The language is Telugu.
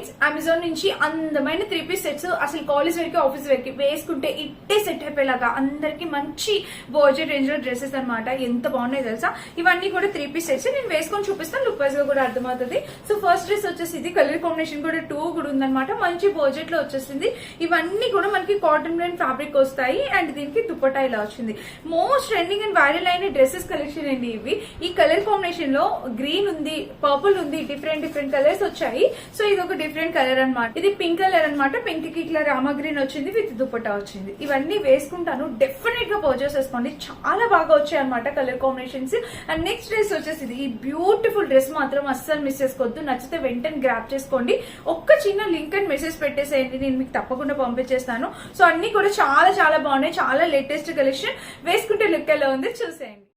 ఫ్రెండ్స్, అమెజాన్ నుంచి అందమైన 3 పీస్ సెట్స్ అసలు కాలేజ్ వేర్ కి ఆఫీస్ వేర్ కి వేసుకుంటే ఇట్టే సెట్ అయిపోయేలాగా అందరికి మంచి బడ్జెట్ రేంజ్ లో డ్రెస్సెస్ అనమాట. ఎంత బాగున్నాయి తెలుసా. ఇవన్నీ కూడా 3 పీస్ సెట్స్. నేను వేసుకొని చూపిస్తాను, లుక్ వైజ్ గా కూడా అర్థమవుతుంది. సో ఫస్ట్ డ్రెస్ వచ్చేసి ఇది కలర్ కాంబినేషన్ కూడా 2 కూడా ఉందన్నమాట. మంచి బడ్జెట్ లో వచ్చేసింది. ఇవన్నీ కూడా మనకి కాటన్ బ్రాండ్ ఫ్యాబ్రిక్ వస్తాయి అండ్ దీనికి దుపట్టా ఇలా వచ్చింది. మోస్ట్ ట్రెండింగ్ అండ్ వైరల్ అయిన డ్రెస్సెస్ కలెక్షన్ అండి ఇవి. ఈ కలర్ కాంబినేషన్ లో గ్రీన్ ఉంది, పర్పుల్ ఉంది, డిఫరెంట్ కలర్స్ వచ్చాయి. సో ఇది ఒక డిఫరెంట్ కలర్ అనమాట. ఇది పింక్ కలర్ అనమాట. పింక్ కి ఇట్లా రామా గ్రీన్ వచ్చింది విత్ దుపట్టా వచ్చింది. ఇవన్నీ వేసుకుంటాను, డెఫినెట్ గా పర్చేస్ చేసుకోండి. చాలా బాగా వచ్చాయి అనమాట colour combinations. And next dress వచ్చేసి ఈ బ్యూటిఫుల్ డ్రెస్ మాత్రం అస్సలు మిస్ చేసుకోవద్దు. నచ్చితే వెంటనే గ్రాప్ చేసుకోండి. ఒక్క చిన్న లింక్ అండ్ మెసేజ్ పెట్టేసేయండి, నేను మీకు తప్పకుండా పంపించేస్తాను. సో అన్ని కూడా చాలా చాలా బాగున్నాయి. చాలా లేటెస్ట్ కలెక్షన్. వేసుకుంటే లుక్ ఎలా ఉంది చూసేయండి.